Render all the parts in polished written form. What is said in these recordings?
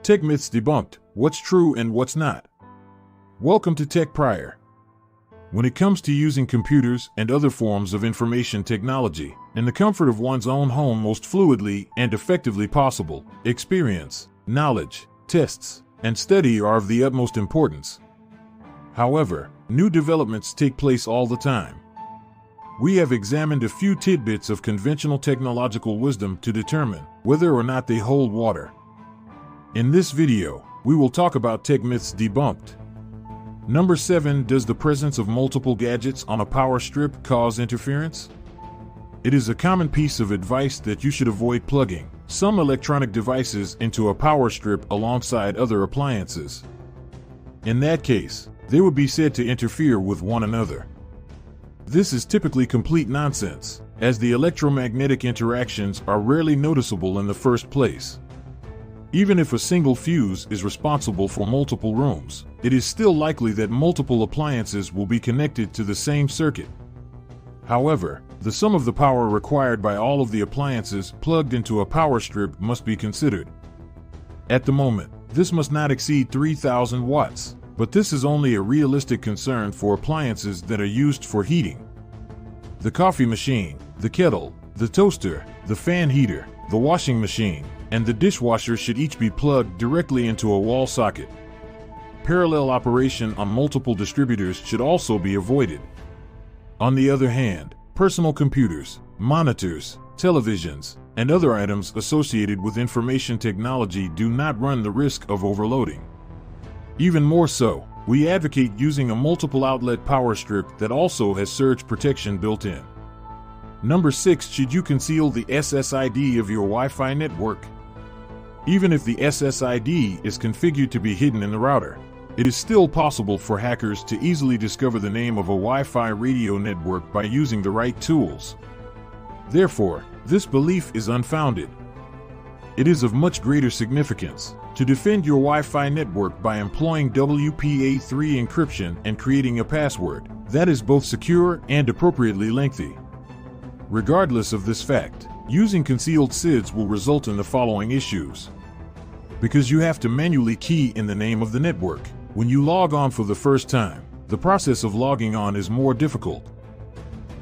Tech myths debunked, what's true and what's not. Welcome to Tech Prior. When it comes to using computers and other forms of information technology in the comfort of one's own home most fluidly and effectively possible, experience, knowledge, tests, and study are of the utmost importance. However, new developments take place all the time. We have examined a few tidbits of conventional technological wisdom to determine whether or not they hold water. In this video, we will talk about tech myths debunked. Number 7. Does the presence of multiple gadgets on a power strip cause interference? It is a common piece of advice that you should avoid plugging some electronic devices into a power strip alongside other appliances. In that case, they would be said to interfere with one another. This is typically complete nonsense, as the electromagnetic interactions are rarely noticeable in the first place. Even if a single fuse is responsible for multiple rooms, it is still likely that multiple appliances will be connected to the same circuit. However, the sum of the power required by all of the appliances plugged into a power strip must be considered. At the moment, this must not exceed 3,000 watts, but this is only a realistic concern for appliances that are used for heating. The coffee machine, the kettle, the toaster, the fan heater, the washing machine, and the dishwasher should each be plugged directly into a wall socket. Parallel operation on multiple distributors should also be avoided. On the other hand, personal computers, monitors, televisions, and other items associated with information technology do not run the risk of overloading. Even more so, we advocate using a multiple outlet power strip that also has surge protection built in. Number 6. Should you conceal the SSID of your Wi-Fi network? Even if the SSID is configured to be hidden in the router, it is still possible for hackers to easily discover the name of a Wi-Fi radio network by using the right tools. Therefore, this belief is unfounded. It is of much greater significance to defend your Wi-Fi network by employing WPA3 encryption and creating a password that is both secure and appropriately lengthy. Regardless of this fact, using concealed SIDs will result in the following issues. Because you have to manually key in the name of the network when you log on for the first time, the process of logging on is more difficult.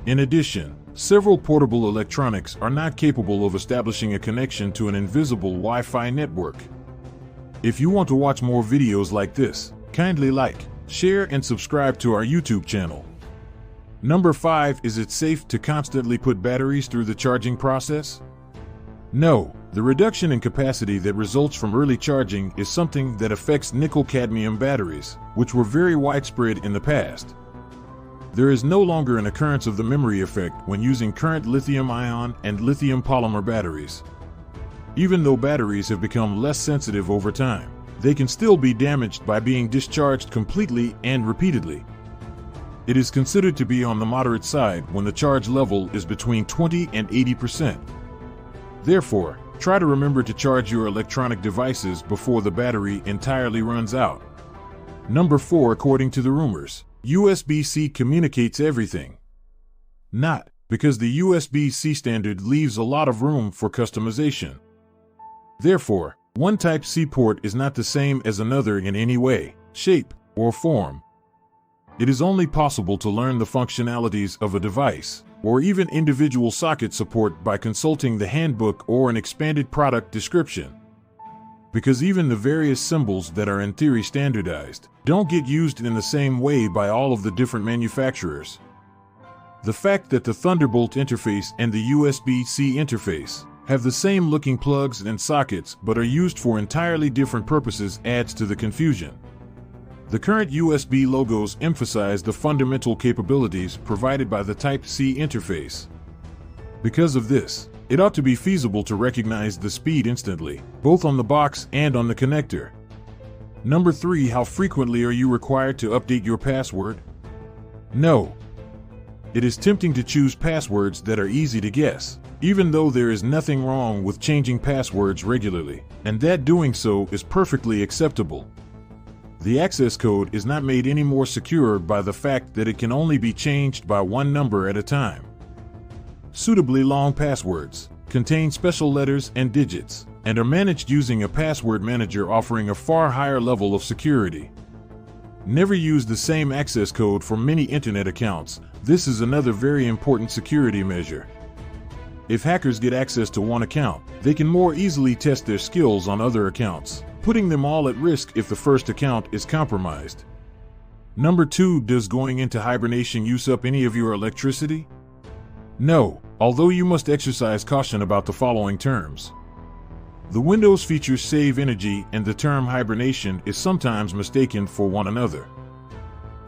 In addition, several portable electronics are not capable of establishing a connection to an invisible Wi-Fi network. If you want to watch more videos like this, kindly like, share, and subscribe to our YouTube channel. Number 5. Is it safe to constantly put batteries through the charging process? No, the reduction in capacity that results from early charging is something that affects nickel-cadmium batteries, which were very widespread in the past. There is no longer an occurrence of the memory effect when using current lithium-ion and lithium polymer batteries. Even though batteries have become less sensitive over time, they can still be damaged by being discharged completely and repeatedly. It is considered to be on the moderate side when the charge level is between 20 and 80%. Therefore, try to remember to charge your electronic devices before the battery entirely runs out. Number 4. According to the rumors, USB-C communicates everything. Not, because the USB-C standard leaves a lot of room for customization. Therefore, one Type-C port is not the same as another in any way, shape, or form. It is only possible to learn the functionalities of a device, or even individual socket support, by consulting the handbook or an expanded product description. Because even the various symbols that are in theory standardized don't get used in the same way by all of the different manufacturers. The fact that the Thunderbolt interface and the USB-C interface have the same looking plugs and sockets but are used for entirely different purposes adds to the confusion. The current USB logos emphasize the fundamental capabilities provided by the Type-C interface. Because of this, it ought to be feasible to recognize the speed instantly, both on the box and on the connector. Number 3. How frequently are you required to update your password? No. It is tempting to choose passwords that are easy to guess, even though there is nothing wrong with changing passwords regularly, and that doing so is perfectly acceptable. The access code is not made any more secure by the fact that it can only be changed by one number at a time. Suitably long passwords contain special letters and digits and are managed using a password manager offering a far higher level of security. Never use the same access code for many internet accounts. This is another very important security measure. If hackers get access to one account, they can more easily test their skills on other accounts, putting them all at risk if the first account is compromised. Number 2, does going into hibernation use up any of your electricity? No, although you must exercise caution about the following terms. The Windows features save energy, and the term hibernation is sometimes mistaken for one another.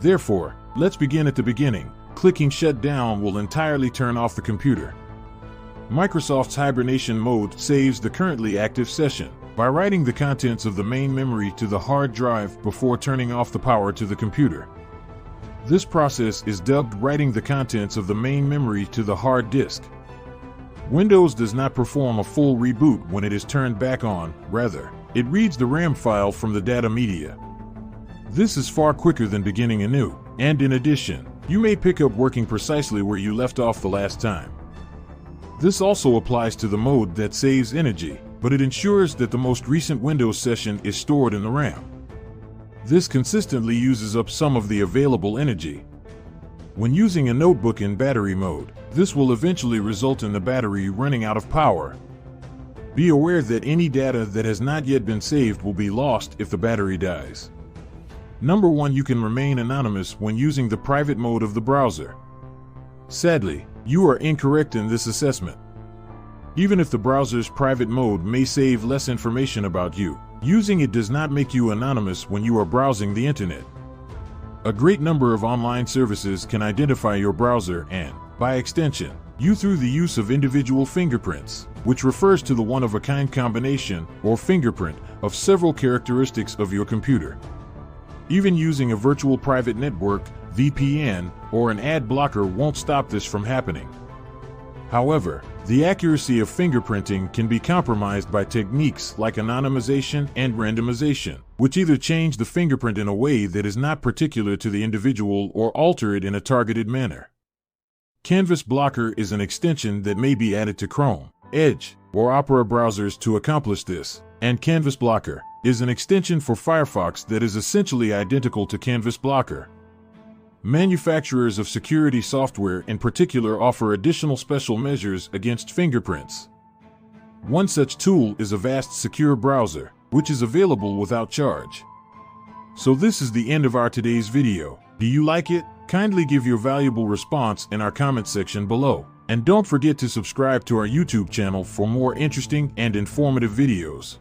Therefore, let's begin at the beginning. Clicking shut down will entirely turn off the computer. Microsoft's hibernation mode saves the currently active session by writing the contents of the main memory to the hard drive before turning off the power to the computer. This process is dubbed writing the contents of the main memory to the hard disk. Windows does not perform a full reboot when it is turned back on, rather, it reads the RAM file from the data media. This is far quicker than beginning anew, and in addition, you may pick up working precisely where you left off the last time. This also applies to the mode that saves energy, but it ensures that the most recent Windows session is stored in the RAM. This consistently uses up some of the available energy. When using a notebook in battery mode, this will eventually result in the battery running out of power. Be aware that any data that has not yet been saved will be lost if the battery dies. Number 1, you can remain anonymous when using the private mode of the browser. Sadly, you are incorrect in this assessment. Even if the browser's private mode may save less information about you, using it does not make you anonymous when you are browsing the internet. A great number of online services can identify your browser and, by extension, you through the use of individual fingerprints, which refers to the one-of-a-kind combination, or fingerprint, of several characteristics of your computer. Even using a virtual private network, VPN, or an ad blocker won't stop this from happening. However, the accuracy of fingerprinting can be compromised by techniques like anonymization and randomization, which either change the fingerprint in a way that is not particular to the individual or alter it in a targeted manner. Canvas Blocker is an extension that may be added to Chrome, Edge, or Opera browsers to accomplish this, and Canvas Blocker is an extension for Firefox that is essentially identical to Canvas Blocker. Manufacturers of security software in particular offer additional special measures against fingerprints. One such tool is Avast Secure Browser, which is available without charge. So this is the end of our today's video. Do you like it? Kindly give your valuable response in our comment section below. And don't forget to subscribe to our YouTube channel for more interesting and informative videos.